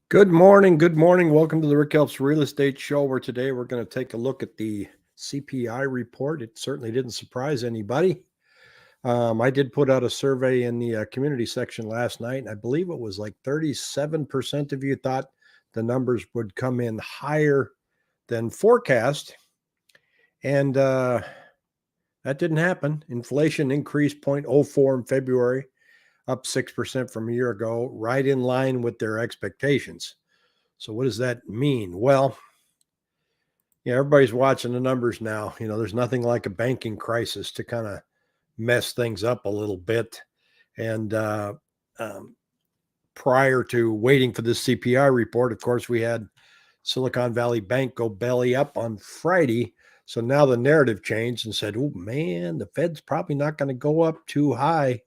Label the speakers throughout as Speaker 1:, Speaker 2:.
Speaker 1: Good morning. Good morning. Welcome to the Rick Helps Real Estate Show, where today we're going to take a look at the CPI report. It certainly didn't surprise anybody. I did put out a survey in the community section last night, and I believe it was like 37% of you thought the numbers would come in higher than forecast. And that didn't happen. Inflation increased 0.04 in February, up 6% from a year ago, right in line with their expectations. So what does that mean? Well, everybody's watching the numbers now. There's nothing like a banking crisis to kind of mess things up a little bit. And um, prior to waiting for this CPI report, of course, we had Silicon Valley Bank go belly up on Friday. So now the narrative changed and said, oh, man, the Fed's probably not going to go up too high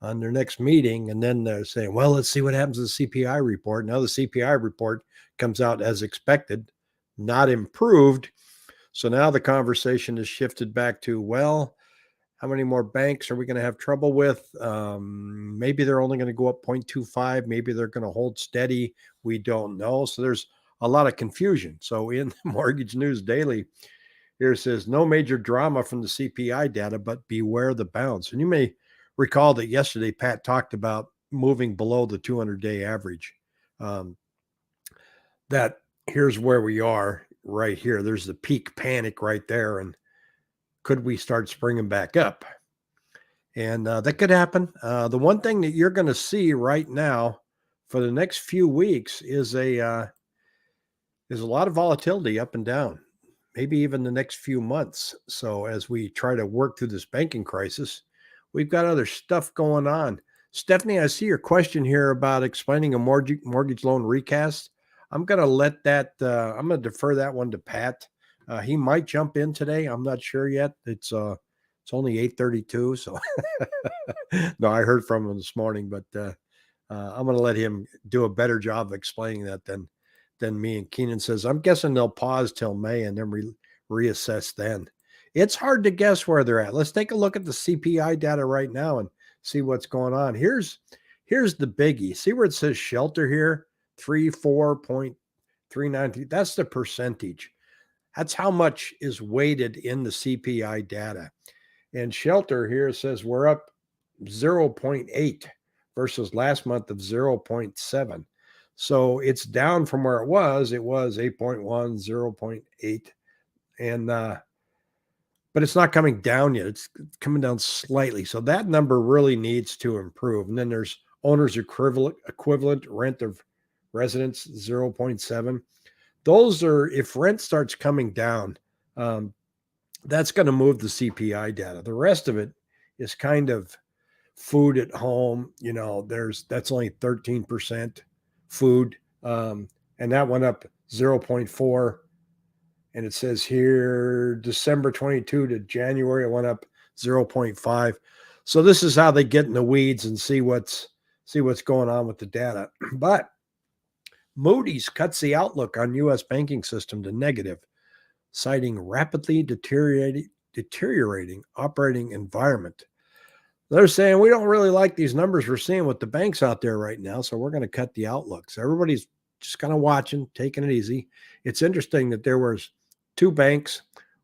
Speaker 1: on their next meeting. And then they're saying, well, let's see what happens to the CPI report. Now the CPI report comes out as expected, not improved. So now the conversation is shifted back to, well, how many more banks are we going to have trouble with? Maybe they're only going to go up 0.25. Maybe they're going to hold steady. We don't know. So there's a lot of confusion. So in the Mortgage News Daily, here it says, no major drama from the CPI data, but beware the bounce. And you may recall that yesterday Pat talked about moving below the 200-day average. That here's where we are right here. There's the peak panic right there. And could we start springing back up? And that could happen. The one thing that you're going to see right now for the next few weeks is a lot of volatility up and down, maybe even the next few months. So as we try to work through this banking crisis, we've got other stuff going on. Stephanie, I see your question here about explaining a mortgage loan recast. I'm going to let that, I'm going to defer that one to Pat. He might jump in today. I'm not sure yet. It's only 8:32. So no, I heard from him this morning, but I'm going to let him do a better job of explaining that than me. And Keenan says, I'm guessing they'll pause till May and then reassess then. It's hard to guess where they're at. Let's take a look at the CPI data right now and see what's going on. Here's the biggie. See where it says shelter here? 34.393. That's the percentage. That's how much is weighted in the CPI data. And shelter here says we're up 0.8 versus last month of 0.7. So it's down from where it was. It was 8.1, 0.8. And but it's not coming down yet. It's coming down slightly. So that number really needs to improve. And then there's owner's equivalent rent of residence, 0.7. Those are, if rent starts coming down, that's going to move the CPI data. The rest of it is kind of food at home. That's only 13% food. And that went up 0.4. And it says here, December 22 to January, it went up 0.5. So this is how they get in the weeds and see what's going on with the data. But Moody's cuts the outlook on U.S. banking system to negative, citing rapidly deteriorating operating environment. They're saying we don't really like these numbers we're seeing with the banks out there right now, so we're going to cut the outlook. So everybody's just kind of watching, taking it easy. It's interesting that there was two banks.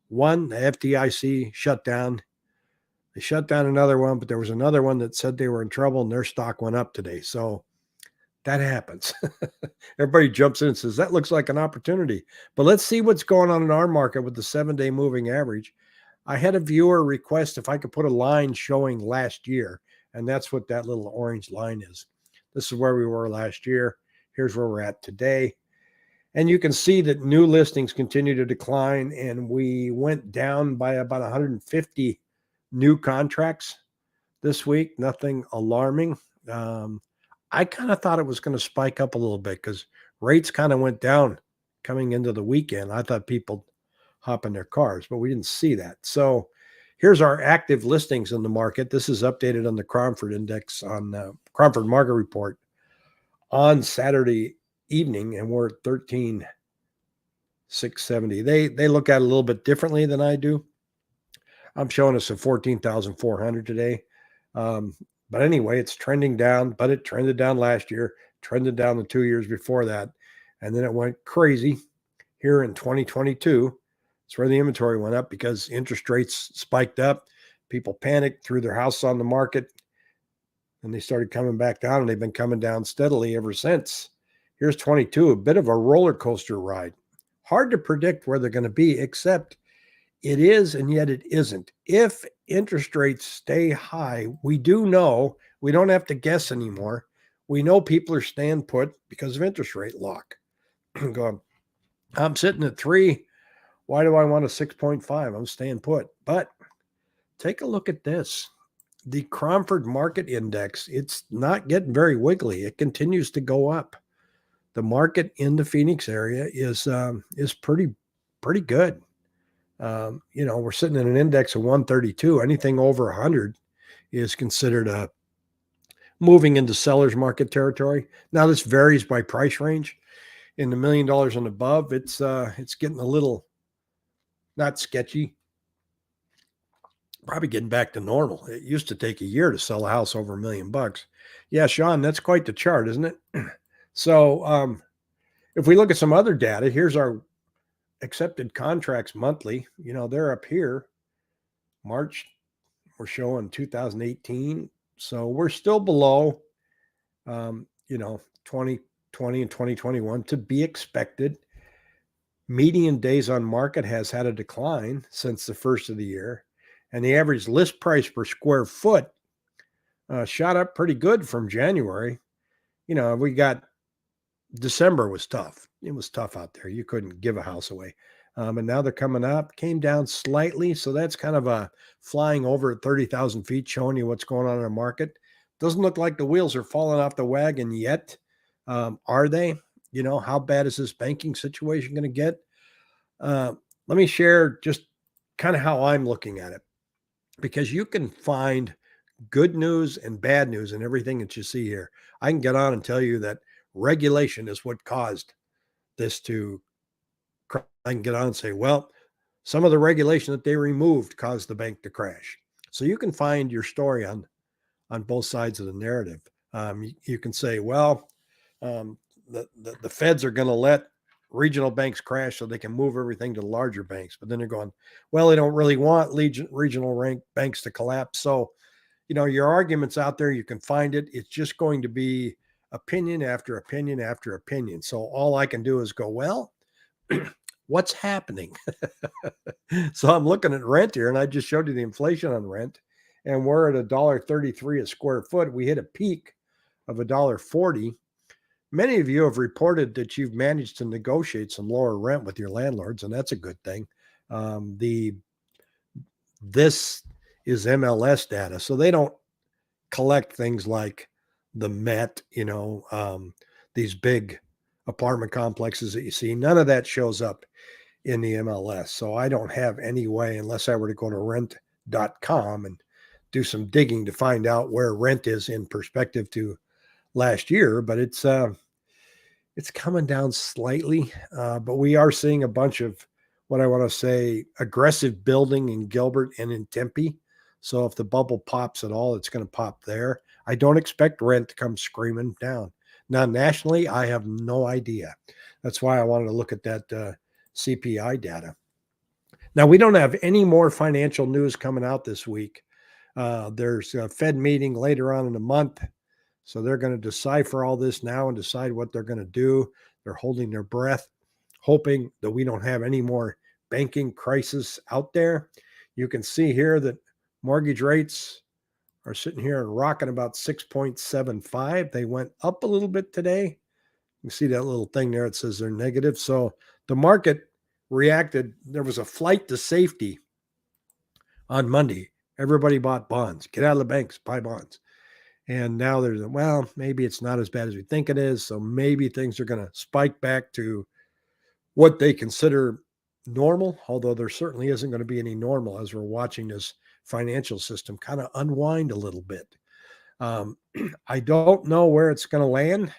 Speaker 1: One, the FDIC shut down. They shut down another one, but there was another one that said they were in trouble and their stock went up today. So that happens. Everybody jumps in and says, that looks like an opportunity. But let's see what's going on in our market with the 7-day moving average. I had a viewer request if I could put a line showing last year, and that's what that little orange line is. This is where we were last year. Here's where we're at today. And you can see that new listings continue to decline, and we went down by about 150 new contracts this week. Nothing alarming. I kind of thought it was going to spike up a little bit because rates kind of went down coming into the weekend. I thought people hop in their cars, but we didn't see that. So here's our active listings in the market. This is updated on the Cromford Index on Cromford Market Report on Saturday evening, and we're at 13,670. They look at it a little bit differently than I do. I'm showing us a 14,400 today. But anyway, it's trending down, but it trended down last year. trended down the 2 years before that. And then it went crazy here in 2022. It's where the inventory went up because interest rates spiked up. People panicked, threw their house on the market, and they started coming back down, and they've been coming down steadily ever since. Here's 22, a bit of a roller coaster ride. Hard to predict where they're going to be, except it is, and yet it isn't. If interest rates stay high, we do know, we don't have to guess anymore. We know people are staying put because of interest rate lock. Going, I'm sitting at 3. Why do I want a 6.5? I'm staying put. But take a look at this. The Cromford Market Index, it's not getting very wiggly. It continues to go up. The market in the Phoenix area is pretty good. We're sitting in an index of 132. Anything over 100 is considered moving into seller's market territory. Now, this varies by price range. In the $1 million and above, it's getting a little not sketchy. Probably getting back to normal. It used to take a year to sell a house over $1 million. Yeah, Sean, that's quite the chart, isn't it? So if we look at some other data, here's our accepted contracts monthly. They're up here. March, we're showing 2018. So we're still below, 2020 and 2021 to be expected. Median days on market has had a decline since the first of the year. And the average list price per square foot shot up pretty good from January. We got December was tough. It was tough out there. You couldn't give a house away. And now they're coming up, came down slightly. So that's kind of a flying over at 30,000 feet, showing you what's going on in the market. Doesn't look like the wheels are falling off the wagon yet. Are they? How bad is this banking situation going to get? Let me share just kind of how I'm looking at it, because you can find good news and bad news in everything that you see here. I can get on and tell you that regulation is what caused this to crash. I can get on and say, well, some of the regulation that they removed caused the bank to crash. So you can find your story on both sides of the narrative. You can say, well, the feds are going to let regional banks crash so they can move everything to larger banks. But then they're going, well, they don't really want regional banks to collapse. So, your argument's out there. You can find it. It's just going to be opinion after opinion after opinion. So all I can do is go, well, what's happening? So I'm looking at rent here, and I just showed you the inflation on rent, and we're at $1.33 a square foot. We hit a peak of $1.40. Many of you have reported that you've managed to negotiate some lower rent with your landlords, and that's a good thing. This is MLS data, so they don't collect things like the Met, these big apartment complexes that you see. None of that shows up in the MLS. So I don't have any way, unless I were to go to rent.com and do some digging to find out where rent is in perspective to last year. But it's coming down slightly. But we are seeing a bunch of what I want to say aggressive building in Gilbert and in Tempe. So if the bubble pops at all, it's going to pop there. I don't expect rent to come screaming down. Now, nationally, I have no idea. That's why I wanted to look at that CPI data. Now, we don't have any more financial news coming out this week. There's a Fed meeting later on in the month. So they're going to decipher all this now and decide what they're going to do. They're holding their breath, hoping that we don't have any more banking crisis out there. You can see here that mortgage rates are sitting here and rocking about 6.75. They went up a little bit today. You see that little thing there. It says they're negative. So the market reacted. There was a flight to safety on Monday. Everybody bought bonds. Get out of the banks, buy bonds. And now well, maybe it's not as bad as we think it is. So maybe things are going to spike back to what they consider normal, although there certainly isn't going to be any normal as we're watching this financial system kind of unwind a little bit. I don't know where it's going to land,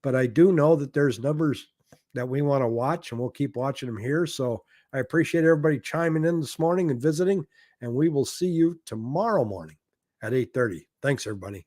Speaker 1: but I do know that there's numbers that we want to watch, and we'll keep watching them here. So I appreciate everybody chiming in this morning and visiting, and we will see you tomorrow morning at 8:30. Thanks, everybody.